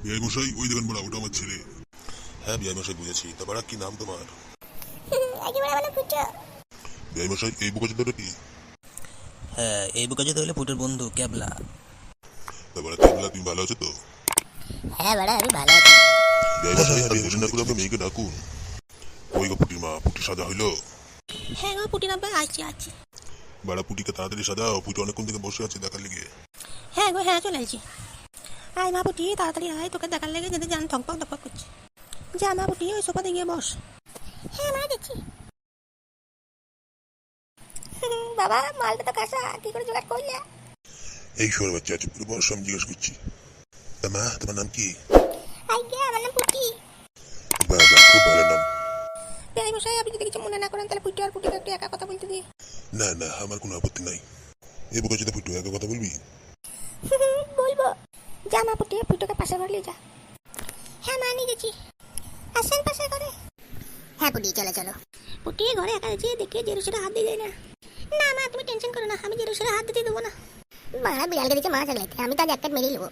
বিআই মশাই, ওই দেখেন বড়া, ওটা আমার ছেলে। হ্যাঁ বিআই মশাই, বুঝেছি। তা বড়া, কি নাম তোমার? বিআই মশাই, এই বোকাচোদাটা কি? হ্যাঁ, এই বোকাচোদা হলো ফুটোর বন্ধু ক্যাবলা। তা বড়া, কেবলা, তুমি ভালো আছো তো? হ্যাঁ বাড়া, আমি ভালো আছি। বিআই মশাই, আর দেরি না করে আপনি মেয়েকে ডাকুন। ওই গো পুটির মা, পুটি সাজা হইলো? হ্যাঁ গো পুটি নাম্বার আছি। বড়া, পুটিকে তাড়াতাড়ি সাজাও, পুটি অনেকক্ষণ থেকে বসে আছে দেখার লেগে। হ্যাঁ গো, হ্যাঁ চলে আসছি। আয় মা পুটি, তাড়াতাড়ি আয়, তোকে দেখার লেগে যদি জান ধকপক ধকপক করছে। যা মা পুটি, ওই সোফাতে গিয়ে বস। হ্যাঁ মা, দেখছি। বাবা, মালটা তো কাঁচা, কি করে জোগাড় করলে? এই শোর বাচ্চা, চুপ করে বস, আমি জিজ্ঞেস করছি। তা মা, তোমার নাম কি? আইগে, আমার নাম পুটি। বাবা, খুব ভালো নাম। বেআই মশাই, আপনি যদি কিছু মনে না করেন তাহলে পুটি আর পুটিকে একটু একা কথা বলতে দিই। না না, আমার কোনো আপত্তি নাই। এই বোকাচোদা পুটু, একা কথা বলবি? বলবো। যা মা পুটি, পুটোকে পাশে ঘর নিয়ে যা। হ্যাঁ মা, নিয়ে গেছি। আসেন পাশে ঘরে। হ্যাঁ পুটি, চলো চলো। পুটি ঘরে একা আছে, দেখে জেরুসের হাত দিয়ে যায় না। না মা, তুমি টেনশন করো না, আমি জেরুসের হাত দিতে দেবো না। মারা বিড়াল গেছে মা চালাইতে, আমি তো আজ একটা মেরেই নেবো।